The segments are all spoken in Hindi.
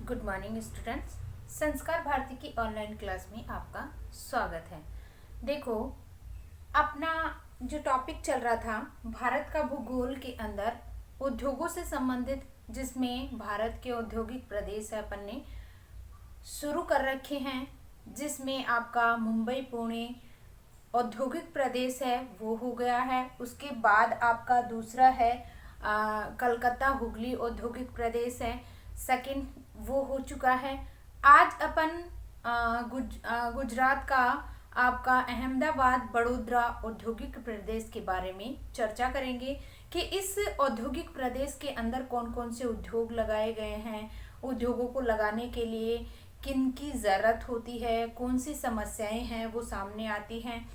Good morning students. संस्कार भारती की ऑनलाइन क्लास में आपका स्वागत है। देखो, अपना जो टॉपिक चल रहा था भारत का भूगोल के अंदर उद्योगों से संबंधित, जिसमें भारत के औद्योगिक प्रदेश है अपन ने शुरू कर रखे हैं, जिसमें आपका मुंबई पुणे औद्योगिक प्रदेश है वो हो गया है। उसके बाद आपका दूसरा है कलकत्ता हुगली औद्योगिक प्रदेश है, सेकंड वो हो चुका है। आज अपन गुजरात का आपका अहमदाबाद बड़ोदरा औद्योगिक प्रदेश के बारे में चर्चा करेंगे कि इस औद्योगिक प्रदेश के अंदर कौन कौन से उद्योग लगाए गए हैं, उद्योगों को लगाने के लिए किन की ज़रूरत होती है, कौन सी समस्याएं हैं वो सामने आती हैं,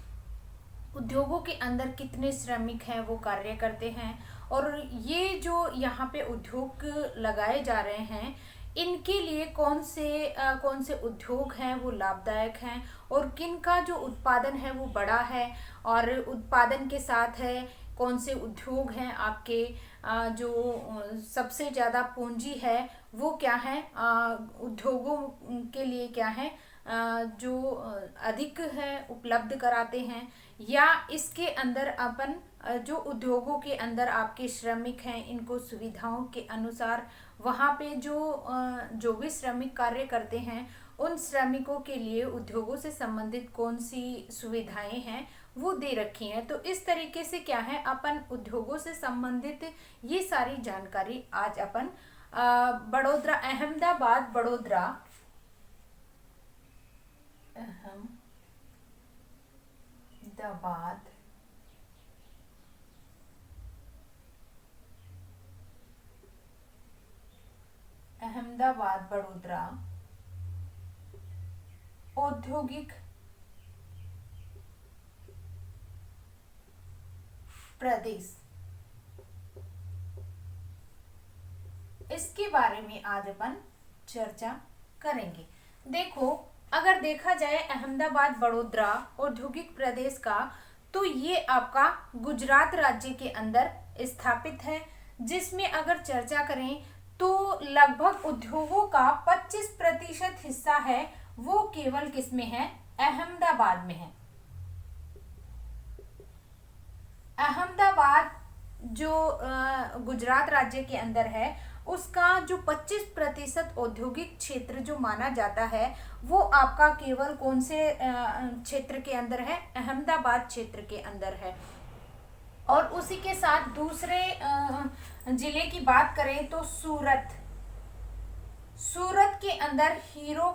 उद्योगों के अंदर कितने श्रमिक हैं वो कार्य करते हैं, और ये जो यहाँ पे उद्योग लगाए जा रहे हैं इनके लिए कौन से उद्योग हैं वो लाभदायक हैं, और किन का जो उत्पादन है वो बड़ा है, और उत्पादन के साथ है कौन से उद्योग हैं आपके जो सबसे ज़्यादा पूंजी है वो क्या है, उद्योगों के लिए क्या है जो अधिक है उपलब्ध कराते हैं, या इसके अंदर अपन जो उद्योगों के अंदर आपके श्रमिक हैं इनको सुविधाओं के अनुसार वहाँ पे जो भी श्रमिक कार्य करते हैं उन श्रमिकों के लिए उद्योगों से संबंधित कौन सी सुविधाएं हैं वो दे रखी हैं। तो इस तरीके से क्या है, अपन उद्योगों से संबंधित ये सारी जानकारी आज अपन बड़ोदरा अहमदाबाद बड़ोदरा अहमदाबाद अहमदाबाद बड़ोदरा औद्योगिक प्रदेश, इसके बारे में आज अपन चर्चा करेंगे। देखो, अगर देखा जाए अहमदाबाद बड़ोदरा औद्योगिक प्रदेश का, तो ये आपका गुजरात राज्य के अंदर स्थापित है, जिसमें अगर चर्चा करें तो लगभग उद्योगों का 25% हिस्सा है वो केवल किसमें है, अहमदाबाद में है। अहमदाबाद जो गुजरात राज्य के अंदर है उसका जो 25% औद्योगिक क्षेत्र जो माना जाता है वो आपका केवल कौन से क्षेत्र के अंदर है, अहमदाबाद क्षेत्र के अंदर है। और उसी के साथ दूसरे जिले की बात करें तो सूरत के अंदर हीरो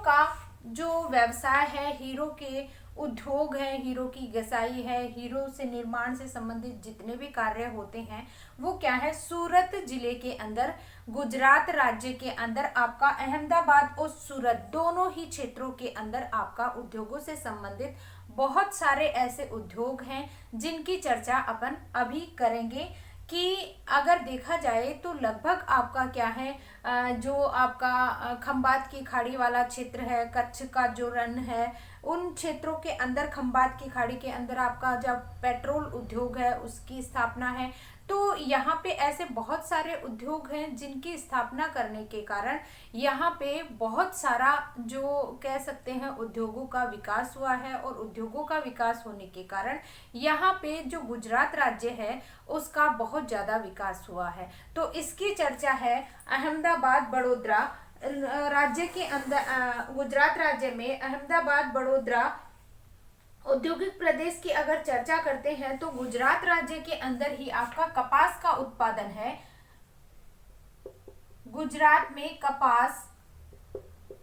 का जो व्यवसाय है, हीरो के उद्योग है, हीरो की घसाई है, हीरो से निर्माण से संबंधित जितने भी कार्य होते हैं वो क्या है, सूरत जिले के अंदर गुजरात राज्य के अंदर आपका अहमदाबाद और सूरत दोनों ही क्षेत्रों के अंदर आपका उद्योगों से संबंधित बहुत सारे ऐसे उद्योग हैं जिनकी चर्चा अपन अभी करेंगे। कि अगर देखा जाए तो लगभग आपका क्या है, जो आपका खंबात की खाड़ी वाला क्षेत्र है, कच्छ का जो रण है, उन क्षेत्रों के अंदर खंबात की खाड़ी के अंदर आपका जब पेट्रोल उद्योग है उसकी स्थापना है। तो यहाँ पे ऐसे बहुत सारे उद्योग हैं जिनकी स्थापना करने के कारण यहाँ पे बहुत सारा जो कह सकते हैं उद्योगों का विकास हुआ है, और उद्योगों का विकास होने के कारण यहाँ पे जो गुजरात राज्य है उसका बहुत ज़्यादा विकास हुआ है। तो इसकी चर्चा है अहमदाबाद बड़ोदरा राज्य के अंदर, गुजरात राज्य में अहमदाबाद बड़ोदरा औद्योगिक प्रदेश की अगर चर्चा करते हैं तो गुजरात राज्य के अंदर ही आपका कपास का उत्पादन है। गुजरात में कपास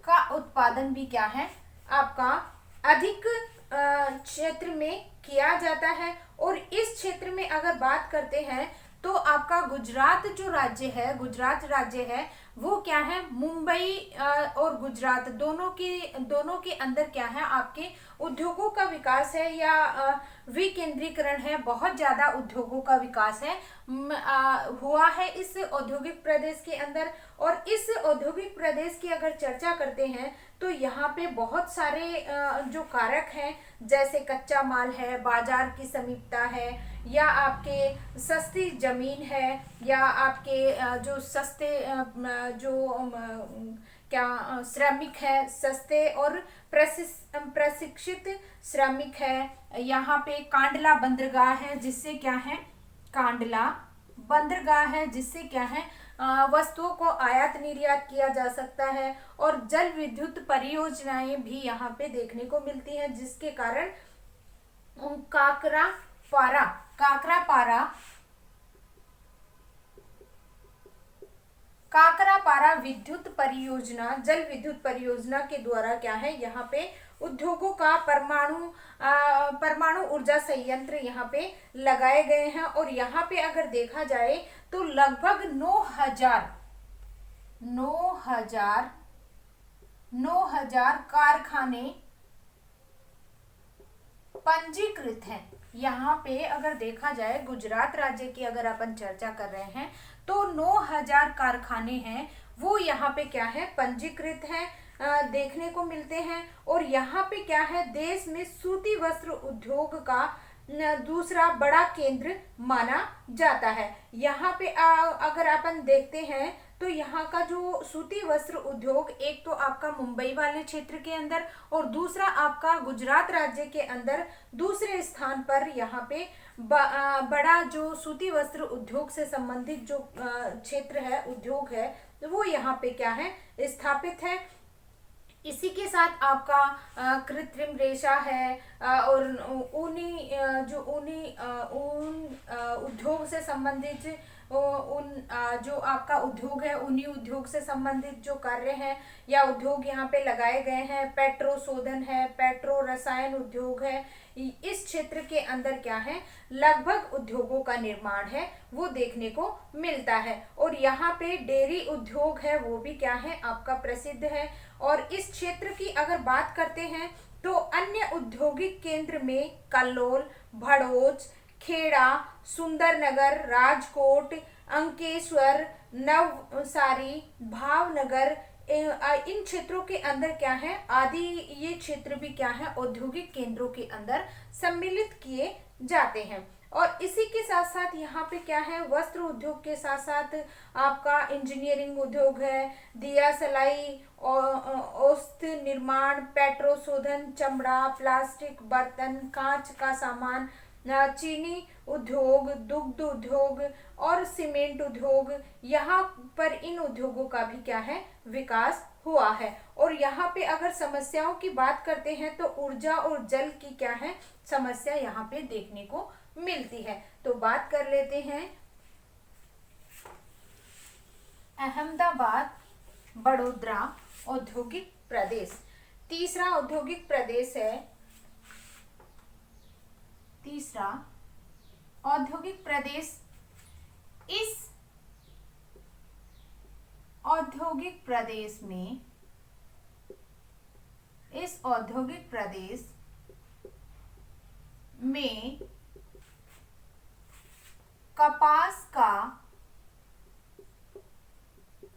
का उत्पादन भी क्या है आपका अधिक क्षेत्र में किया जाता है। और इस क्षेत्र में अगर बात करते हैं तो आपका गुजरात राज्य है वो क्या है, मुंबई और गुजरात दोनों के अंदर क्या है आपके उद्योगों का विकास है, या विकेंद्रीकरण है, बहुत ज्यादा उद्योगों का विकास है हुआ है इस औद्योगिक प्रदेश के अंदर। और इस औद्योगिक प्रदेश की अगर चर्चा करते हैं तो यहाँ पे बहुत सारे जो कारक हैं, जैसे कच्चा माल है, बाजार की समीपता है, या आपके सस्ती ज़मीन है, या आपके जो सस्ते जो क्या श्रमिक है, सस्ते और प्रशिक्षित श्रमिक है। यहाँ पे कांडला बंदरगाह है, जिससे क्या है, कांडला बंदरगाह है जिससे क्या है, वस्तुओं को आयात निर्यात किया जा सकता है। और जल विद्युत परियोजनाएं भी यहाँ पे देखने को मिलती हैं, जिसके कारण काकरा पारा काकरापारा विद्युत परियोजना, जल विद्युत परियोजना के द्वारा क्या है, यहाँ पे उद्योगों का परमाणु ऊर्जा संयंत्र यहाँ पे लगाए गए हैं। और यहाँ पे अगर देखा जाए तो लगभग 9,000 कारखाने पंजीकृत हैं। यहाँ पे अगर देखा जाए, गुजरात राज्य की अगर अपन चर्चा कर रहे हैं तो 9,000 कारखाने हैं, वो यहाँ पे क्या है, पंजीकृत हैं, देखने को मिलते हैं। और यहाँ पे क्या है, देश में सूती वस्त्र उद्योग का दूसरा बड़ा केंद्र माना जाता है। यहाँ पे अगर अपन देखते हैं तो यहाँ का जो सूती वस्त्र उद्योग, एक तो आपका मुंबई वाले क्षेत्र के अंदर और दूसरा आपका गुजरात राज्य के अंदर दूसरे स्थान पर यहाँ पे बड़ा जो सूती वस्त्र उद्योग से संबंधित जो क्षेत्र है, उद्योग है, वो यहाँ पे क्या है, स्थापित है। इसी के साथ आपका कृत्रिम रेशा है, और ऊन उद्योग से संबंधित जो आपका उद्योग है, ऊनी उद्योग से संबंधित जो कार्य है या उद्योग यहाँ पे लगाए गए हैं। पेट्रो शोधन है, पेट्रो रसायन उद्योग है। इस क्षेत्र के अंदर क्या है, लगभग उद्योगों का निर्माण है वो देखने को मिलता है। और यहाँ पे डेयरी उद्योग है, वो भी क्या है, आपका प्रसिद्ध है। और इस क्षेत्र की अगर बात करते हैं तो अन्य औद्योगिक केंद्र में कल्लोल, भड़ोच, खेड़ा, सुंदरनगर, राजकोट, अंकेश्वर, नवसारी, भावनगर, इन क्षेत्रों के अंदर क्या है, आदि ये क्षेत्र भी क्या है, औद्योगिक केंद्रों के अंदर सम्मिलित किए जाते हैं। और इसी के साथ साथ यहाँ पे क्या है, वस्त्र उद्योग के साथ साथ आपका इंजीनियरिंग उद्योग है, दिया सलाई, औषध निर्माण, पेट्रो शोधन, चमड़ा, प्लास्टिक, बर्तन, कांच का सामान, चीनी उद्योग, दुग्ध उद्योग और सीमेंट उद्योग, यहाँ पर इन उद्योगों का भी क्या है, विकास हुआ है। और यहाँ पे अगर समस्याओं की बात करते हैं तो ऊर्जा और जल की क्या है, समस्या यहाँ पे देखने को मिलती है। तो बात कर लेते हैं अहमदाबाद बड़ोदरा औद्योगिक प्रदेश। तीसरा औद्योगिक प्रदेश है, तीसरा औद्योगिक प्रदेश। इस औद्योगिक प्रदेश में, इस औद्योगिक प्रदेश में कपास का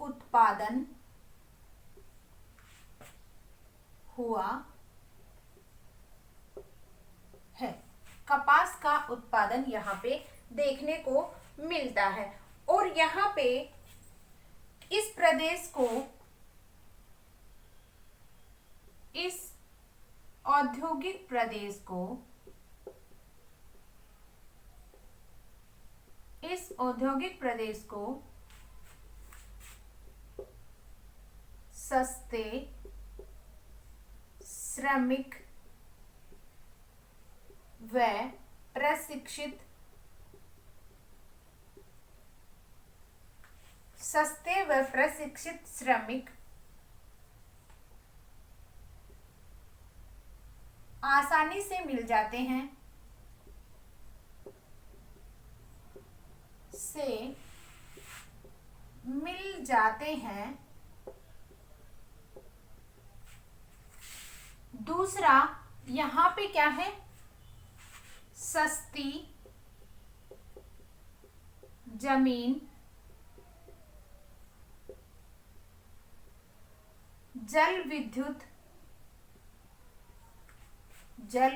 उत्पादन हुआ है। कपास का उत्पादन यहाँ पे देखने को मिलता है। और यहाँ पे इस प्रदेश को, इस औद्योगिक प्रदेश को, इस औद्योगिक प्रदेश को सस्ते श्रमिक व प्रशिक्षित, सस्ते व प्रशिक्षित श्रमिक आसानी से मिल जाते हैं, दूसरा यहाँ पे क्या है, सस्ती जमीन, जल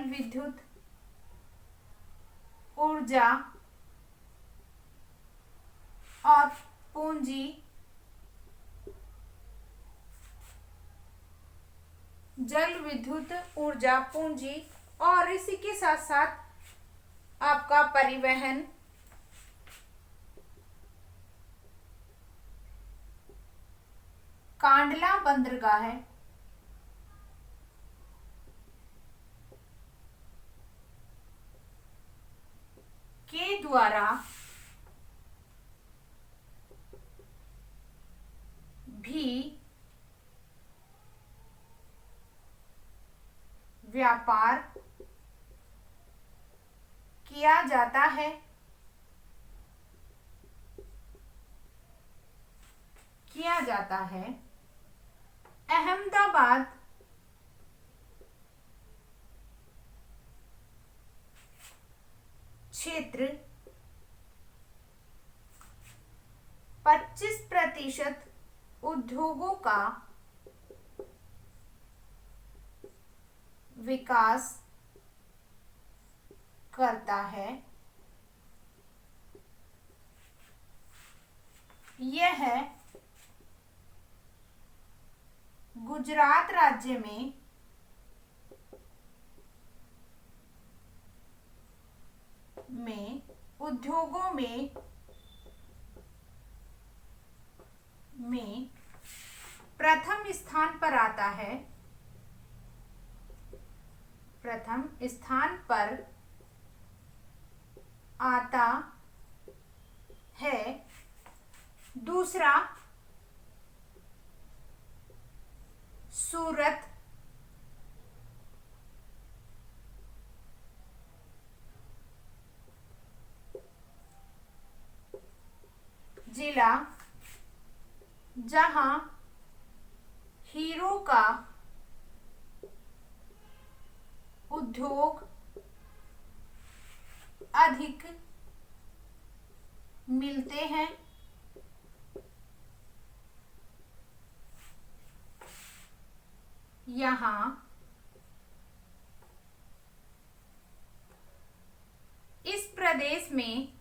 विद्युत ऊर्जा और पूंजी, जल विद्युत ऊर्जा पूंजी, और इसी के साथ साथ आपका परिवहन, कांडला बंदरगाह के द्वारा भी व्यापार किया जाता है। अहमदाबाद क्षेत्र 25% उद्योगों का विकास करता है। यह गुजरात राज्य में उद्योगों में प्रथम स्थान पर आता है। प्रथम स्थान पर आता है। दूसरा सूरत, जिला जहां हीरो का उद्योग अधिक मिलते हैं। यहाँ इस प्रदेश में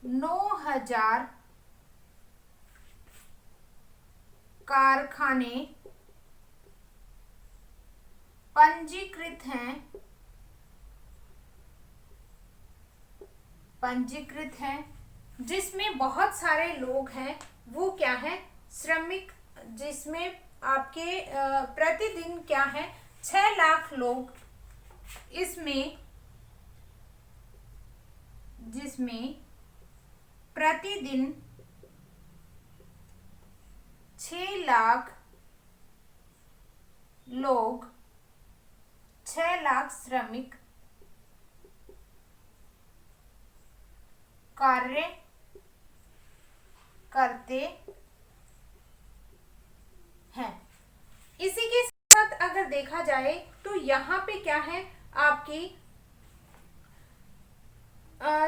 9,000 कारखाने पंजीकृत हैं, जिसमें बहुत सारे लोग हैं। वो क्या है? श्रमिक, जिसमें आपके प्रतिदिन क्या है 6 लाख लोग जिसमें प्रतिदिन 6 लाख लोग, 6 लाख श्रमिक कार्य करते हैं। इसी के साथ अगर देखा जाए तो यहाँ पे क्या है आपकी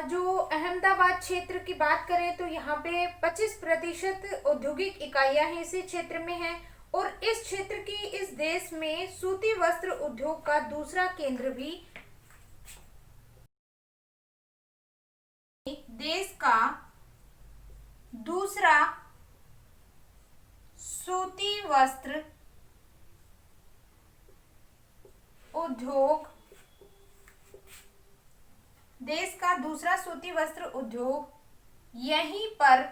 जो अहमदाबाद क्षेत्र की बात करें तो यहाँ पे 25% औद्योगिक इकाइयां हैं इसी क्षेत्र में हैं, और इस क्षेत्र की इस देश में सूती वस्त्र उद्योग का दूसरा केंद्र भी, देश का दूसरा सूती वस्त्र उद्योग यहीं पर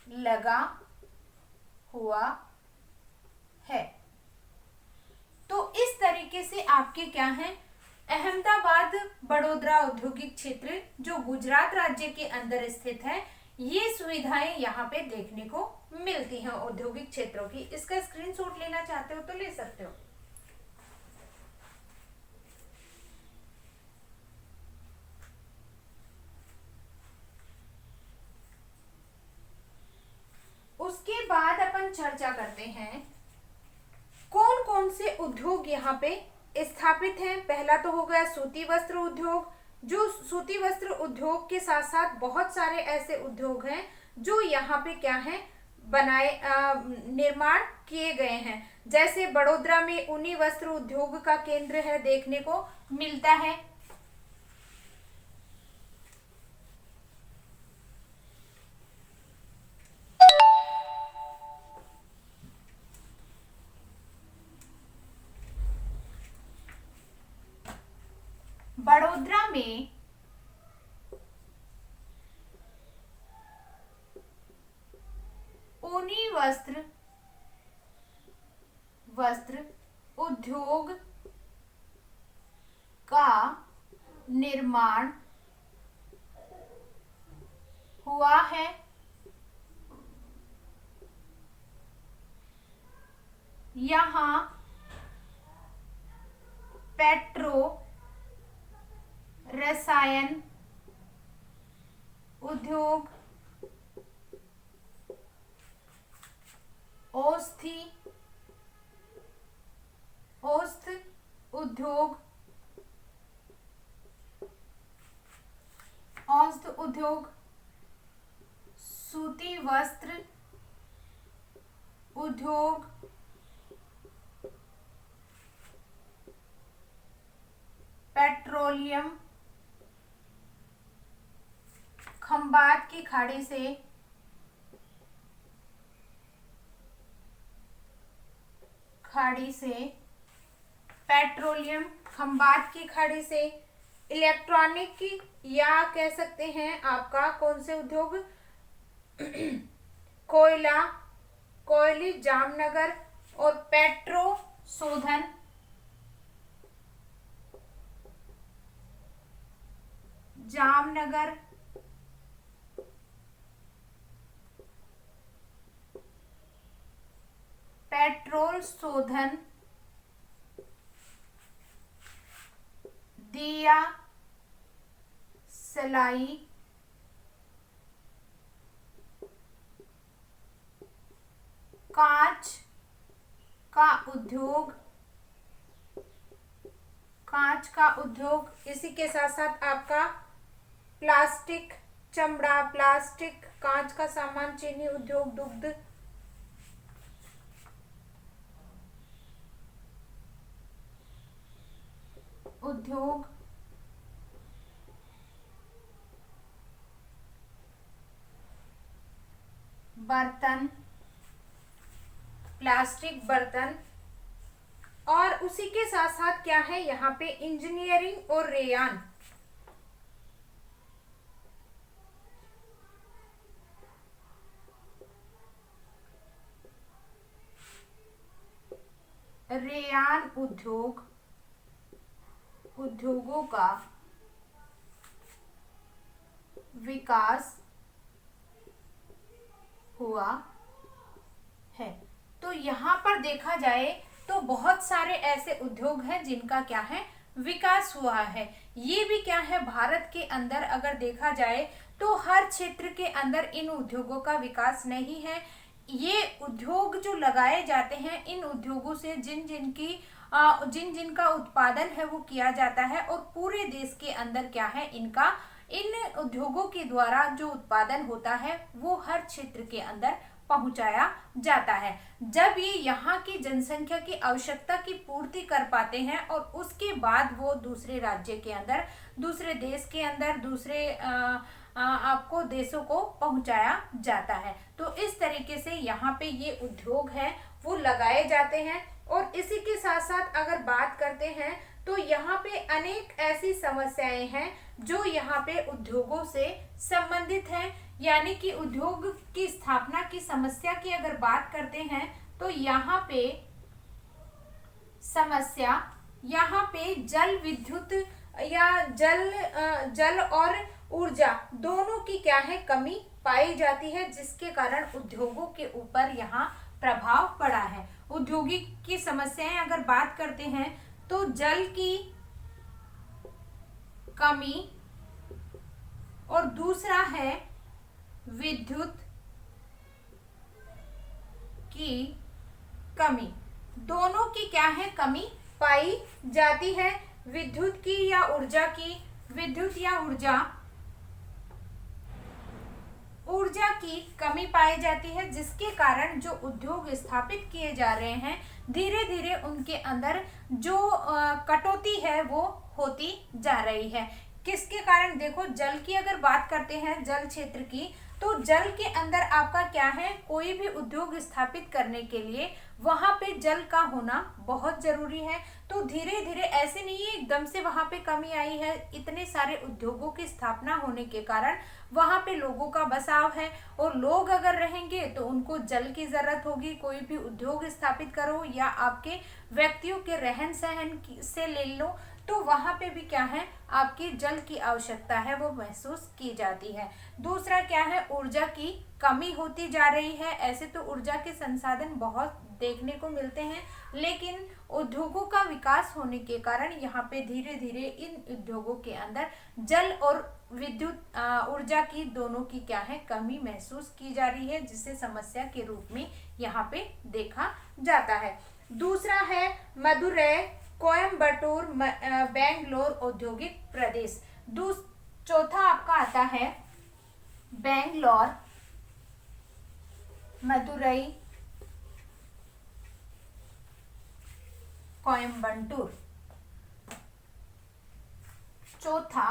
लगा हुआ है। तो इस तरीके से आपके क्या है अहमदाबाद बड़ोदरा औद्योगिक क्षेत्र जो गुजरात राज्य के अंदर स्थित है, ये सुविधाएं यहाँ पे देखने को मिलती हैं औद्योगिक क्षेत्रों की। इसका स्क्रीनशॉट लेना चाहते हो तो ले सकते हो। उसके बाद अपन चर्चा करते हैं कौन कौन से उद्योग यहाँ पे स्थापित हैं। पहला तो हो गया सूती वस्त्र उद्योग। जो सूती वस्त्र उद्योग के साथ साथ बहुत सारे ऐसे उद्योग हैं जो यहाँ पे क्या है निर्माण किए गए हैं। जैसे बड़ोदरा में ऊनी वस्त्र उद्योग का केंद्र है, देखने को मिलता है। बड़ोदरा में ऊनी वस्त्र उद्योग का निर्माण हुआ है। यहाँ पेट्रो रसायन उद्योग, औषध उद्योग, सूती वस्त्र उद्योग, पेट्रोलियम, खंबात की खाड़ी से पेट्रोलियम, खंबात की खाड़ी से इलेक्ट्रॉनिक की, या कह सकते हैं आपका कौन से उद्योग, कोयली जामनगर, और पेट्रो शोधन, जामनगर, पेट्रोल शोधन, दिया सलाई, कांच का उद्योग, इसी के साथ साथ आपका प्लास्टिक, चमड़ा, प्लास्टिक, कांच का सामान, चीनी उद्योग, दुग्ध उद्योग, बर्तन, प्लास्टिक बर्तन, और उसी के साथ साथ क्या है यहाँ पे इंजीनियरिंग और रेयान उद्योगों का विकास हुआ है। तो यहाँ पर देखा जाए तो बहुत सारे ऐसे उद्योग हैं जिनका क्या है विकास हुआ है। ये भी क्या है भारत के अंदर अगर देखा जाए तो हर क्षेत्र के अंदर इन उद्योगों का विकास नहीं है। ये उद्योग जो लगाए जाते हैं, इन उद्योगों से जिन जिनका उत्पादन है वो किया जाता है, और पूरे देश के अंदर क्या है इन उद्योगों के द्वारा जो उत्पादन होता है वो हर क्षेत्र के अंदर पहुंचाया जाता है। जब ये यहाँ की जनसंख्या की आवश्यकता की पूर्ति कर पाते हैं और उसके बाद वो दूसरे राज्य के अंदर, दूसरे देश के अंदर, दूसरे आपको देशों को पहुंचाया जाता है। तो इस तरीके से यहाँ पे ये उद्योग है वो लगाए जाते हैं। और इसी के साथ साथ अगर बात करते हैं तो यहाँ पे अनेक ऐसी समस्याएं हैं जो यहाँ पे उद्योगों से संबंधित हैं। यानी कि उद्योग की स्थापना की समस्या की अगर बात करते हैं तो यहाँ पे समस्या, यहाँ पे जल विद्युत या जल और ऊर्जा दोनों की क्या है कमी पाई जाती है, जिसके कारण उद्योगों के ऊपर यहाँ प्रभाव पड़ा है। औद्योगिक की समस्याएं अगर बात करते हैं तो जल की कमी और दूसरा है विद्युत की कमी। दोनों की क्या है कमी पाई जाती है। विद्युत की या ऊर्जा की, विद्युत या ऊर्जा ऊर्जा की कमी पाई जाती है, जिसके कारण जो उद्योग स्थापित किए जा रहे हैं धीरे धीरे उनके अंदर जो कटौती है वो होती जा रही है। किसके कारण? देखो, जल की अगर बात करते हैं, जल क्षेत्र की, तो जल के अंदर आपका क्या है, कोई भी उद्योग स्थापित करने के लिए वहां पे जल का होना बहुत जरूरी है। तो धीरे धीरे, ऐसे नहीं है एकदम से वहां पे कमी आई है, इतने सारे उद्योगों की स्थापना होने के कारण वहां पे लोगों का बसाव है, और लोग अगर रहेंगे तो उनको जल की जरूरत होगी। कोई भी उद्योग स्थापित करो या आपके व्यक्तियों के रहन सहन से ले लो, तो वहां पे भी क्या है, आपकी जल की आवश्यकता है वो महसूस की जाती है। दूसरा क्या है, ऊर्जा की कमी होती जा रही है। ऐसे तो ऊर्जा के संसाधन बहुत देखने को मिलते हैं, लेकिन उद्योगों का विकास होने के कारण यहाँ पे धीरे धीरे इन उद्योगों के अंदर जल और विद्युत ऊर्जा की दोनों की क्या है, कमी महसूस की जा रही है, जिसे समस्या के रूप में यहाँ पे देखा जाता है। दूसरा है मदुरै, कोयम्बटूर, बेंगलोर औद्योगिक प्रदेश। चौथा आपका आता है बेंगलोर, मदुरई, कोयम्बटूर। चौथा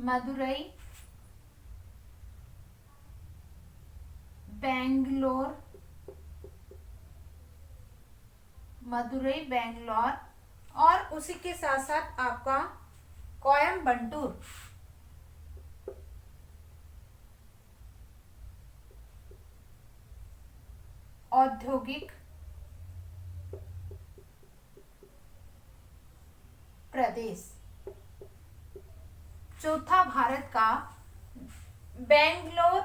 मदुरई, बेंगलोर, मदुरई, बेंगलोर, और उसी के साथ साथ आपका कोयम्बटूर। औद्योगिक प्रदेश। चौथा भारत का बेंगलोर,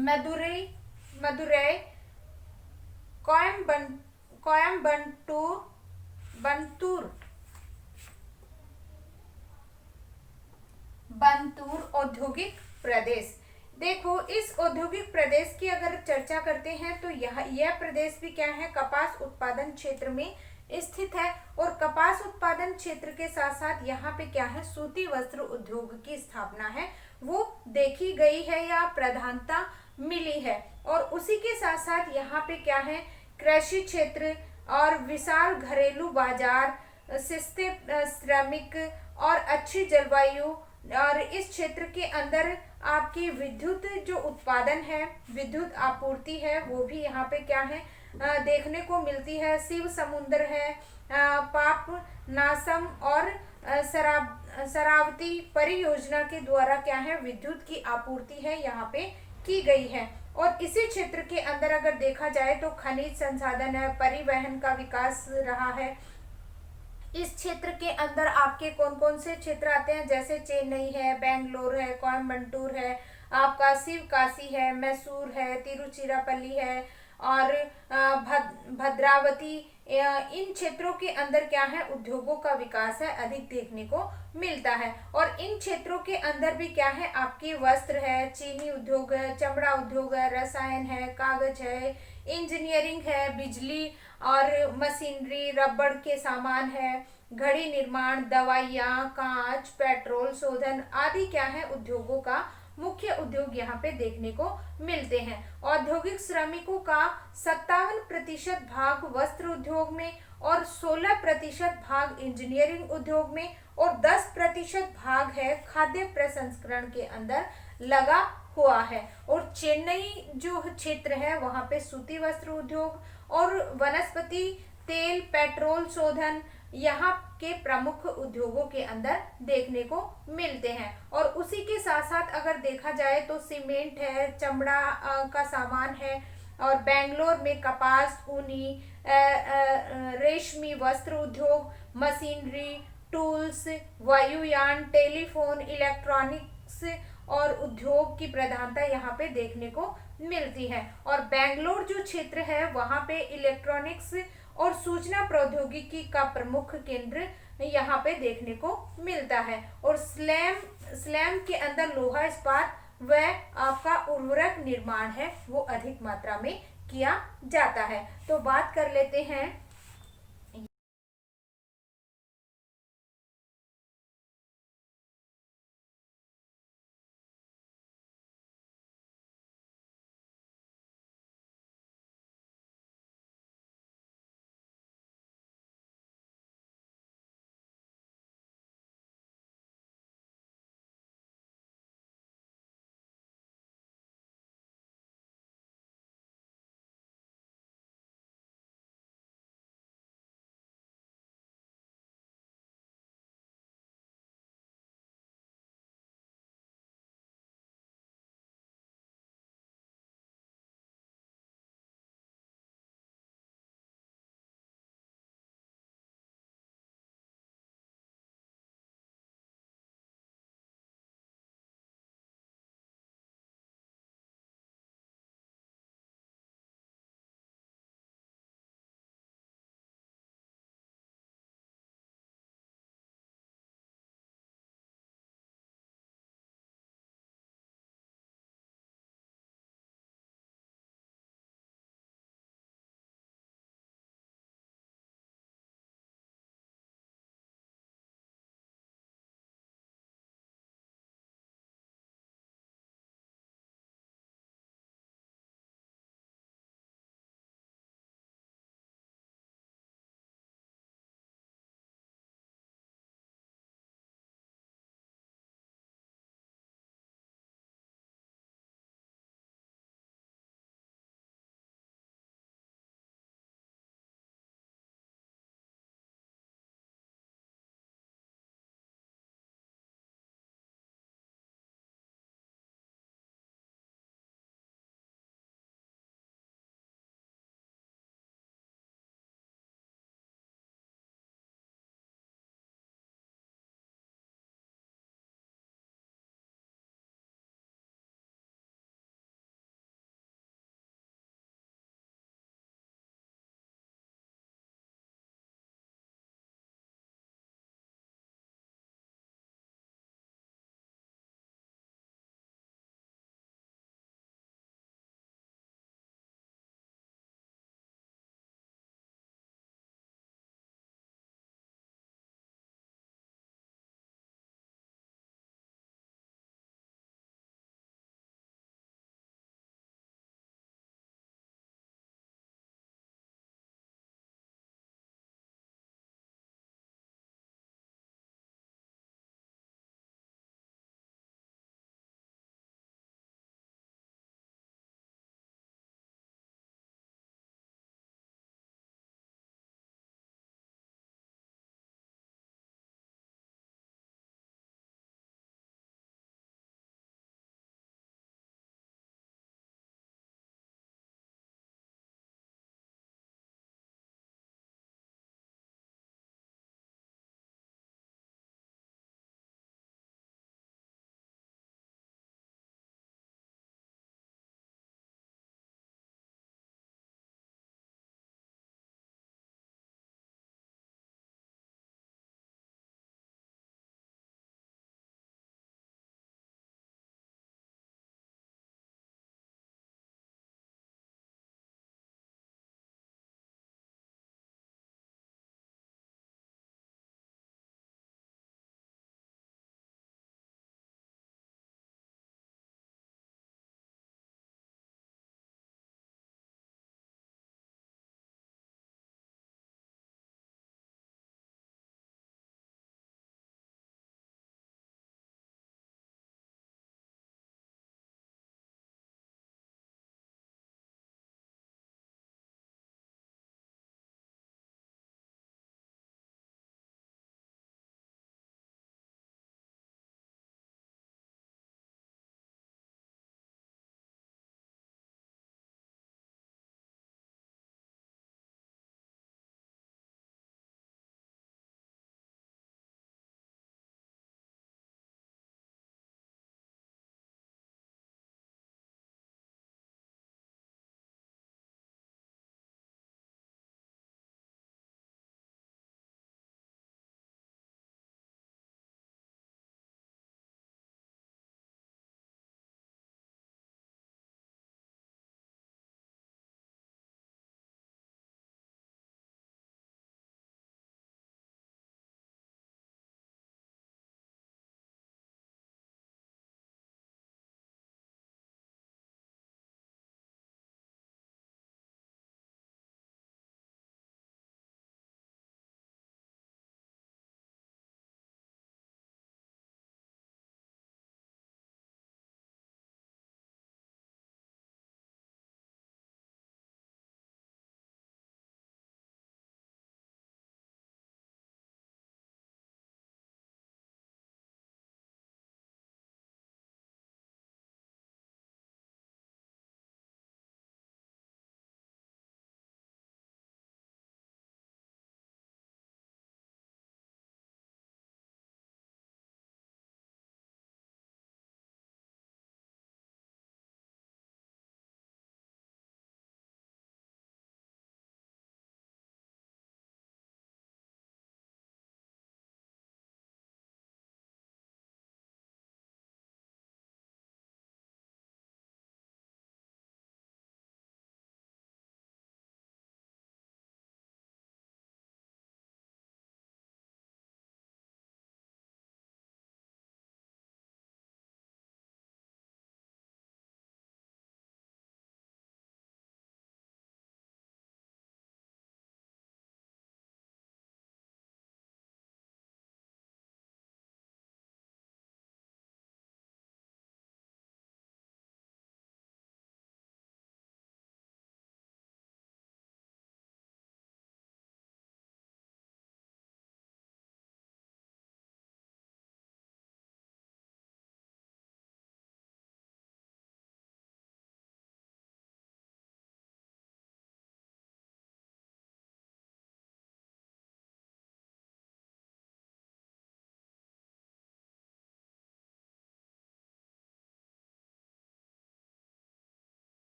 मदुरई, कोयम्बटूर, बंतूर औद्योगिक प्रदेश। देखो, इस औद्योगिक प्रदेश की अगर चर्चा करते हैं तो यह प्रदेश भी क्या है, कपास उत्पादन क्षेत्र में स्थित है, और कपास उत्पादन क्षेत्र के साथ साथ यहाँ पे क्या है, सूती वस्त्र उद्योग की स्थापना है वो देखी गई है या प्रधानता मिली है। और उसी के साथ साथ यहाँ पे क्या है, कृषि क्षेत्र और विशाल घरेलू बाजार, सस्ते श्रमिक और अच्छी जलवायु, और इस क्षेत्र के अंदर आपकी विद्युत जो उत्पादन है, विद्युत आपूर्ति है, वो भी यहाँ पे क्या है, देखने को मिलती है। शिव समुद्र है, पापनासम और शरावती परियोजना के द्वारा क्या है, विद्युत की आपूर्ति है यहाँ पे की गई है। और इसी क्षेत्र के अंदर अगर देखा जाए तो खनिज संसाधन है, परिवहन का विकास रहा है। इस क्षेत्र के अंदर आपके कौन कौन से क्षेत्र आते हैं, जैसे चेन्नई है, बेंगलोर है, कोयम्बटूर है, आपका शिवकाशी है, मैसूर है, तिरुचिरापल्ली है, और भद्रावती। इन क्षेत्रों के अंदर क्या है, उद्योगों का विकास है अधिक देखने को मिलता है। और इन क्षेत्रों के अंदर भी क्या है, आपके वस्त्र है, चीनी उद्योग है, चमड़ा उद्योग है, रसायन है, कागज है, इंजीनियरिंग है, बिजली और मशीनरी, रबड़ के सामान है, घड़ी निर्माण, दवाइयाँ, कांच, पेट्रोल शोधन आदि क्या है, उद्योगों का मुख्य उद्योग यहाँ पे देखने को मिलते हैं। औद्योगिक श्रमिकों का 57% भाग वस्त्र उद्योग में, और 16% भाग इंजीनियरिंग उद्योग में, और 10% भाग है खाद्य प्रसंस्करण के अंदर लगा हुआ है। और चेन्नई जो क्षेत्र है वहां पे सूती वस्त्र उद्योग और वनस्पति तेल, पेट्रोल शोधन यहाँ के प्रमुख उद्योगों के अंदर देखने को मिलते हैं। और उसी के साथ साथ अगर देखा जाए तो सीमेंट है, चमड़ा का सामान है, और बेंगलोर में कपास, ऊनी, रेशमी वस्त्र उद्योग, मशीनरी, टूल्स, वायुयान, टेलीफोन, इलेक्ट्रॉनिक्स और उद्योग की प्रधानता यहाँ पे देखने को मिलती है। और बेंगलोर जो क्षेत्र है वहाँ पे इलेक्ट्रॉनिक्स और सूचना प्रौद्योगिकी का प्रमुख केंद्र यहाँ पे देखने को मिलता है। और स्लैम के अंदर लोहा इस्पात व आपका उर्वरक निर्माण है वो अधिक मात्रा में किया जाता है। तो बात कर लेते हैं